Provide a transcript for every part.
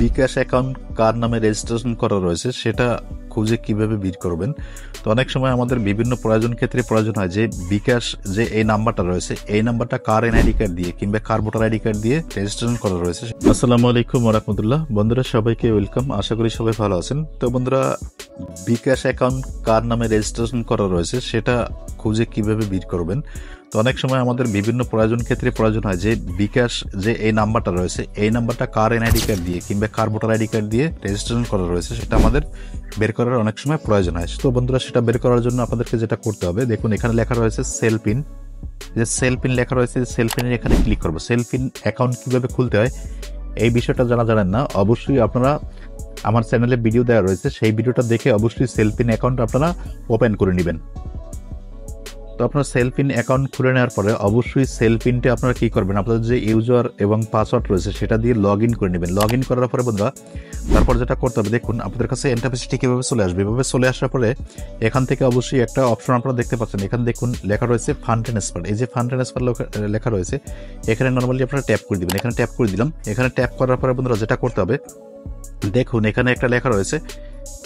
বিকাশ account কার নামে registration করা রয়েছে সেটা খুঁজে কিভাবে বের করবেন। তো অনেক সময় আমাদের বিভিন্ন ক্ষেত্রে প্রয়োজন হয় যে বিকাশ যে এই নাম্বারটা রয়েছে এই নাম্বারটা কার এনআইডি কার্ড দিয়ে কিংবা কার ভোটার আইডি কার্ড দিয়ে রেজিস্ট্রেশন করা রয়েছে। আসসালামু আলাইকুম ওয়া রাহমাতুল্লাহ। বন্ধুরা সবাইকে ওয়েলকাম, আশা করি সবাই ভালো আছেন। তো বন্ধুরা, বিকাশ অ্যাকাউন্ট কার নামে রেজিস্ট্রেশন করা রয়েছে সেটা খুঁজে কিভাবে বের করবেন। তো অনেক সময় আমাদের বিভিন্ন ক্ষেত্রে প্রয়োজন হয় যে বিকাশ যে এই নাম্বারটা রয়েছে এই নাম্বারটা কার এনআইডি কার্ড দিয়ে কিংবা কার ভোটার আইডি কার্ড দিয়ে রেজিস্ট্রেশন করা রয়েছে সেটা আমাদের বের করার অনেক সময় প্রয়োজন হয়। তো বন্ধুরা, সেটা বের করার জন্য আপনাদেরকে যেটা করতে হবে, দেখুন এখানে লেখা রয়েছে সেল পিন। যে সেল পিন লেখা রয়েছে, সেল পিনের এখানে ক্লিক করবো। সেল পিন অ্যাকাউন্ট কিভাবে খুলতে হয় এই বিষয়টা যারা জানেন না, অবশ্যই আপনারা আমার চ্যানেলে ভিডিও দেওয়া রয়েছে, সেই ভিডিওটা দেখে অবশ্যই সেল পিন অ্যাকাউন্ট আপনারা ওপেন করে নেবেন। তো আপনার সেল পিন অ্যাকাউন্ট খুলে নেওয়ার পরে অবশ্যই সেল পিনটা আপনারা কি করবেন, আপনাদের যে ইউজার এবং পাসওয়ার্ড রয়েছে সেটা দিয়ে লগ ইন করে নেবেন। লগ ইন করার পরে বন্ধুরা, তারপর যেটা করতে হবে, দেখুন আপনাদের কাছে ইন্টারফেসটি কীভাবে চলে আসবে। এভাবে চলে আসার পরে এখান থেকে অবশ্যই একটা অপশন আপনারা দেখতে পাচ্ছেন, এখানে দেখুন লেখা রয়েছে ফান্ড ট্রান্সফার। এই যে ফান্ড ট্রান্সফার লেখা রয়েছে, এখানে নর্মালি আপনারা ট্যাপ করে দিবেন। এখানে ট্যাপ করে দিলাম। এখানে ট্যাপ করার পরে বন্ধুরা যেটা করতে হবে, দেখুন এখানে একটা লেখা রয়েছে,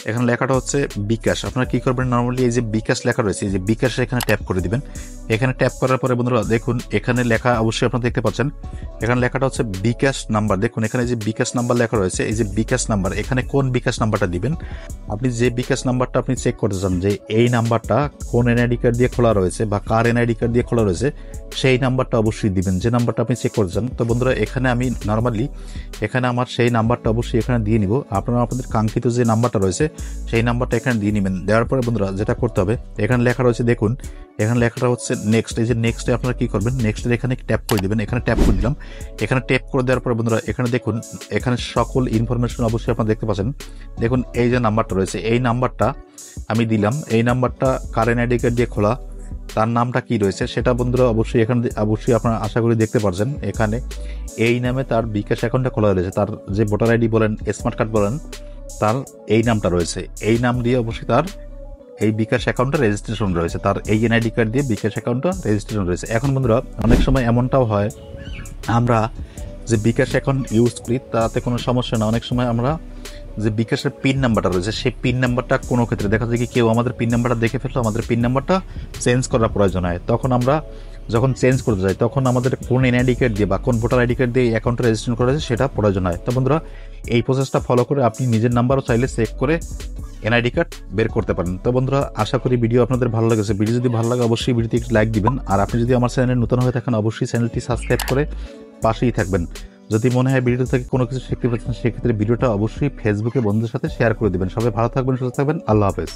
এখানে লেখাটা হচ্ছে বিকাশ। আপনারা কি করবেন, নর্মালি এই যে বিকাশ লেখা রয়েছে এই যে বিকাশে এখানে ট্যাপ করে দিবেন। এখানে ট্যাপ করার পরে বন্ধুরা দেখুন এখানে লেখা অবশ্যই আপনারা দেখতে পাচ্ছেন, এখানে লেখাটা হচ্ছে বিকাশ নাম্বার। দেখুন এখানে যে বিকাশ নাম্বার লেখা রয়েছে, এই যে বিকাশ নাম্বার, এখানে কোন বিকাশ নাম্বারটা দিবেন, আপনি যে বিকাশ নাম্বারটা আপনি চেক করতে চান যে এই নাম্বারটা কোন এনআইডি কার্ড দিয়ে খোলা রয়েছে বা কার এনআইডি কার্ড দিয়ে খোলা রয়েছে, সেই নাম্বারটা অবশ্যই দিবেন, যে নাম্বারটা আপনি চেক করতে চান। তো বন্ধুরা, এখানে আমি নর্মালি এখানে আমার সেই নাম্বারটা অবশ্যই এখানে দিয়ে নিব। আপনারা আপনাদের কাঙ্ক্ষিত যে নাম্বারটা রয়েছে সেই নাম্বারটা এখানে দিয়ে নেবেন। দেওয়ার পরে বন্ধুরা যেটা করতে হবে, এখানে লেখা রয়েছে, দেখুন এখানে লেখাটা হচ্ছে নেক্সট। এই যে নেক্সটে আপনারা কি করবেন, নেক্সটের এখানে ট্যাপ করে দিবেন। এখানে ট্যাপ করে দিলাম। এখানে ট্যাপ করে দেওয়ার পরে বন্ধুরা এখানে দেখুন এখানে সকল ইনফরমেশন অবশ্যই আপনারা দেখতে পাচ্ছেন। দেখুন এই যে নাম্বারটা রয়েছে এই নাম্বারটা আমি দিলাম, এই নাম্বারটা কার এনআইডি কার্ড দিয়ে খোলা, তার নামটা কি রয়েছে সেটা বন্ধুরা অবশ্যই এখানে অবশ্যই আপনারা আশা করি দেখতে পাচ্ছেন। এখানে এই নামে তার বিকাশ অ্যাকাউন্টটা খোলা রয়েছে, তার যে ভোটার আইডি বলেন, স্মার্ট কার্ড বলেন, তার এই নামটা রয়েছে। এই নাম দিয়ে অবশ্যই তার এই বিকাশ অ্যাকাউন্টটা রেজিস্ট্রেশন রয়েছে, তার এই এনআইডি কার্ড দিয়ে বিকাশ অ্যাকাউন্টটা রেজিস্ট্রেশন রয়েছে। এখন বন্ধুরা অনেক সময় এমনটাও হয়, আমরা যে বিকাশ অ্যাকাউন্ট ইউজ করি তাতে কোনো সমস্যা না, অনেক সময় আমরা যে বিকাশের পিন নাম্বারটা রয়েছে সেই পিন নাম্বারটা কোনো ক্ষেত্রে দেখা যায় কি কেউ আমাদের পিন নাম্বারটা দেখে ফেললো, আমাদের পিন নাম্বারটা চেঞ্জ করার প্রয়োজন হয়। তখন আমরা যখন চেঞ্জ করতে যাই তখন আমাদের কোন এনআইডি কার্ড দিয়ে বা কোন ভোটার আইডি কার্ড দিয়ে এই অ্যাকাউন্টটা রেজিস্ট্রেশন করা হয়েছে সেটা প্রয়োজন হয়। তো বন্ধুরা, এই প্রসেসটা ফলো করে আপনি নিজের নাম্বারও চাইলে চেক করে এনআইডি কার্ড বের করতে পারেন। তো বন্ধুরা, আশা করি ভিডিও আপনাদের ভালো লেগেছে। ভিডিও যদি ভালো লাগে অবশ্যই ভিডিওতে একটি লাইক দিবেন, আর আপনি যদি আমার চ্যানেলে নতুন হয়ে থাকেন অবশ্যই চ্যানেলটি সাবস্ক্রাইব করে পাশেই থাকবেন। যদি মনে হয় ভিডিও থেকে কোনো কিছু শিখতে পারছেন সেক্ষেত্রে ভিডিওটা অবশ্যই ফেসবুকে বন্ধুদের সাথে শেয়ার করে দিবেন। সবাই ভালো থাকবেন, সুস্থ থাকবেন। আল্লাহ হাফেজ।